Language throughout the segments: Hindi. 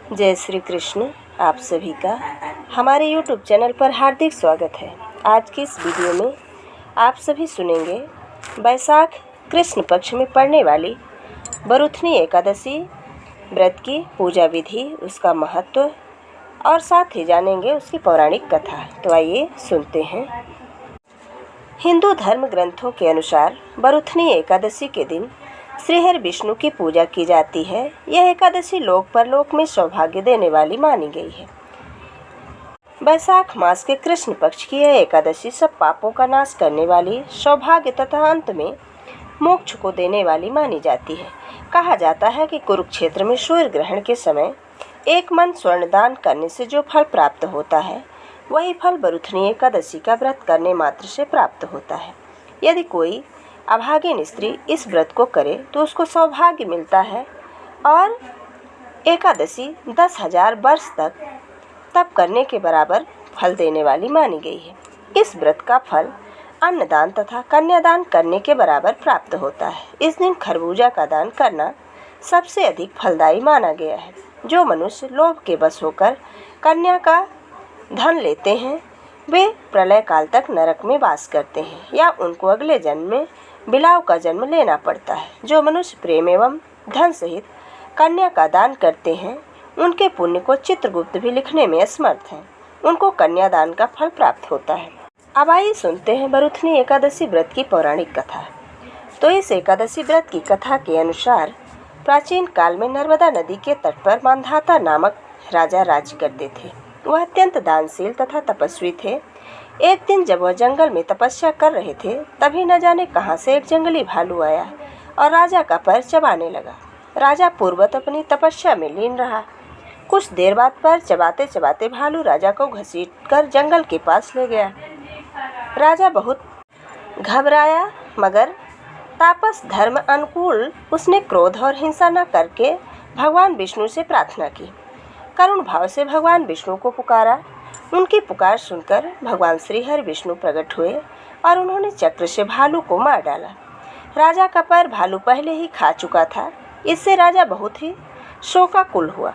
जय श्री कृष्ण। आप सभी का हमारे YouTube चैनल पर हार्दिक स्वागत है। आज की इस वीडियो में आप सभी सुनेंगे वैशाख कृष्ण पक्ष में पड़ने वाली बरुथनी एकादशी व्रत की पूजा विधि, उसका महत्व और साथ ही जानेंगे उसकी पौराणिक कथा। तो आइए सुनते हैं। हिंदू धर्म ग्रंथों के अनुसार बरुथनी एकादशी के दिन श्रीहरि विष्णु की पूजा की जाती है। यह एकादशी लोक परलोक में सौभाग्य देने वाली मानी गई है। वैशाख मास के कृष्ण पक्ष की यह एकादशी सब पापों का नाश करने वाली, सौभाग्य तथा अंत में मोक्ष को देने वाली मानी जाती है। कहा जाता है कि कुरुक्षेत्र में सूर्य ग्रहण के समय एक मन स्वर्ण दान करने से जो फल प्राप्त होता है, वही फल बरुथनी एकादशी का व्रत करने मात्र से प्राप्त होता है। यदि कोई अभागिन स्त्री इस व्रत को करे तो उसको सौभाग्य मिलता है और एकादशी 10,000 वर्ष तक तप करने के बराबर फल देने वाली मानी गई है। इस व्रत का फल अन्नदान तथा कन्यादान करने के बराबर प्राप्त होता है। इस दिन खरबूजा का दान करना सबसे अधिक फलदायी माना गया है। जो मनुष्य लोभ के वश होकर कन्या का धन लेते हैं, वे प्रलय काल तक नरक में वास करते हैं या उनको अगले जन्म में बिलाव का जन्म लेना पड़ता है। जो मनुष्य प्रेम एवं धन सहित कन्या का दान करते हैं, उनके पुण्य को चित्रगुप्त भी लिखने में असमर्थ हैं। उनको कन्यादान का फल प्राप्त होता है। अब आइए सुनते हैं बरुथनी एकादशी व्रत की पौराणिक कथा। तो इस एकादशी व्रत की कथा के अनुसार प्राचीन काल में नर्मदा नदी के तट पर मांधाता नामक राजा राज्य करते थे। वह अत्यंत दानशील तथा तपस्वी थे। एक दिन जब वह जंगल में तपस्या कर रहे थे, तभी न जाने कहां से एक जंगली भालू आया और राजा का पैर चबाने लगा। राजा पूर्ववत अपनी तपस्या में लीन रहा। कुछ देर बाद पैर चबाते चबाते भालू राजा को घसीटकर जंगल के पास ले गया। राजा बहुत घबराया, मगर तापस धर्म अनुकूल उसने क्रोध और हिंसा न करके भगवान विष्णु से प्रार्थना की। करुण भाव से भगवान विष्णु को पुकारा। उनकी पुकार सुनकर भगवान श्री हरि विष्णु प्रकट हुए और उन्होंने चक्र से भालू को मार डाला। राजा का पैर भालू पहले ही खा चुका था। इससे राजा बहुत ही शोकाकुल हुआ।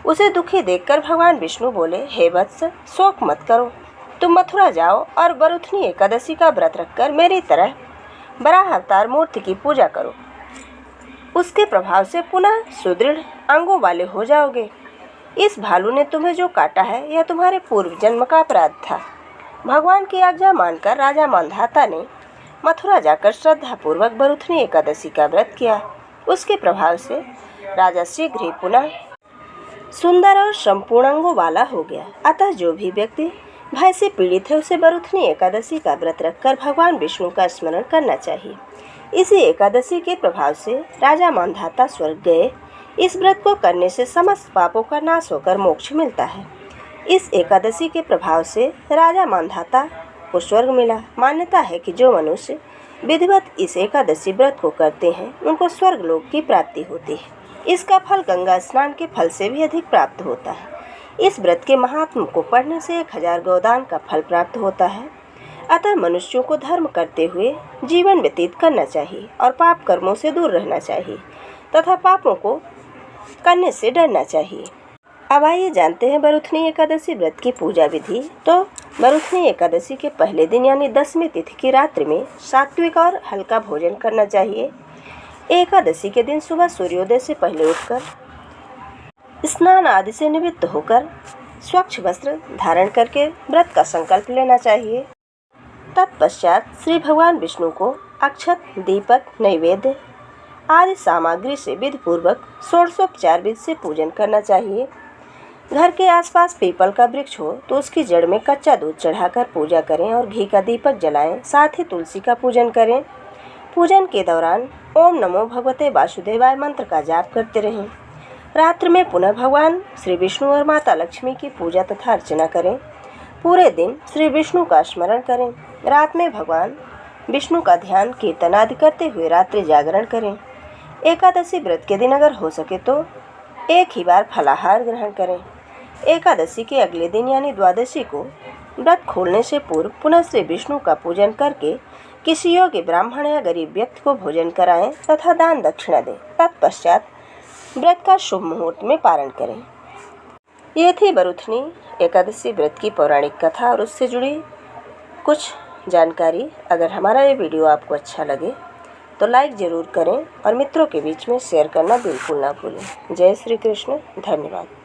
उसे दुखी देखकर भगवान विष्णु बोले, हे वत्स, शोक मत करो। तुम मथुरा जाओ और बरुथनी एकादशी का व्रत रखकर मेरी तरह वराह अवतार मूर्ति की पूजा करो। उसके प्रभाव से पुनः सुदृढ़ अंगों वाले हो जाओगे। इस भालू ने तुम्हें जो काटा है, यह तुम्हारे पूर्व जन्म का अपराध था। भगवान की आज्ञा मानकर राजा मांधाता ने मथुरा जाकर श्रद्धापूर्वक बरुथनी एकादशी का व्रत किया। उसके प्रभाव से राजा शीघ्र ही पुनः सुंदर और संपूर्ण अंगों वाला हो गया। अतः जो भी व्यक्ति भय से पीड़ित है, उसे बरुथनी एकादशी का व्रत रखकर भगवान विष्णु का स्मरण करना चाहिए। इसी एकादशी के प्रभाव से राजा मांधाता स्वर्ग गए। इस व्रत को करने से समस्त पापों का नाश होकर मोक्ष मिलता है। इस एकादशी के प्रभाव से राजा मांधाता को स्वर्ग मिला। मान्यता है कि जो मनुष्य विधिवत इस एकादशी व्रत को करते हैं, उनको स्वर्ग लोक की प्राप्ति होती है। इसका फल गंगा स्नान के फल से भी अधिक प्राप्त होता है। इस व्रत के महात्म को पढ़ने से 1000 गोदान का फल प्राप्त होता है। अतः मनुष्यों को धर्म करते हुए जीवन व्यतीत करना चाहिए और पाप कर्मों से दूर रहना चाहिए तथा पापों को करने से डरना चाहिए। अब आइए जानते हैं बरुथनी एकादशी व्रत की पूजा विधि। तो बरुथनी एकादशी के पहले दिन यानी 10वीं तिथि की रात्रि में सात्विक और हल्का भोजन करना चाहिए। एकादशी के दिन सुबह सूर्योदय से पहले उठकर स्नान आदि से निवृत्त होकर स्वच्छ वस्त्र धारण करके व्रत का संकल्प लेना चाहिए। तत्पश्चात श्री भगवान विष्णु को अक्षत, दीपक, नैवेद्य आदि सामग्री से विधि पूर्वक षोडशोपचार विधि से पूजन करना चाहिए। घर के आसपास पीपल का वृक्ष हो तो उसकी जड़ में कच्चा दूध चढ़ाकर पूजा करें और घी का दीपक जलाएं। साथ ही तुलसी का पूजन करें। पूजन के दौरान ओम नमो भगवते वासुदेवाय मंत्र का जाप करते रहें। रात्रि में पुनः भगवान श्री विष्णु और माता लक्ष्मी की पूजा तथा अर्चना करें। पूरे दिन श्री विष्णु का स्मरण करें। रात में भगवान विष्णु का ध्यान, कीर्तन आदि करते हुए रात्रि जागरण करें। एकादशी व्रत के दिन अगर हो सके तो एक ही बार फलाहार ग्रहण करें। एकादशी के अगले दिन यानी द्वादशी को व्रत खोलने से पूर्व पुनः श्री विष्णु का पूजन करके किसी योग्य ब्राह्मण या गरीब व्यक्ति को भोजन कराएं तथा दान दक्षिणा दें। तत्पश्चात व्रत का शुभ मुहूर्त में पारण करें। ये थी बरूथनी एकादशी व्रत की पौराणिक कथा और उससे जुड़ी कुछ जानकारी। अगर हमारा ये वीडियो आपको अच्छा लगे तो लाइक ज़रूर करें और मित्रों के बीच में शेयर करना बिल्कुल ना भूलें। जय श्री कृष्ण। धन्यवाद।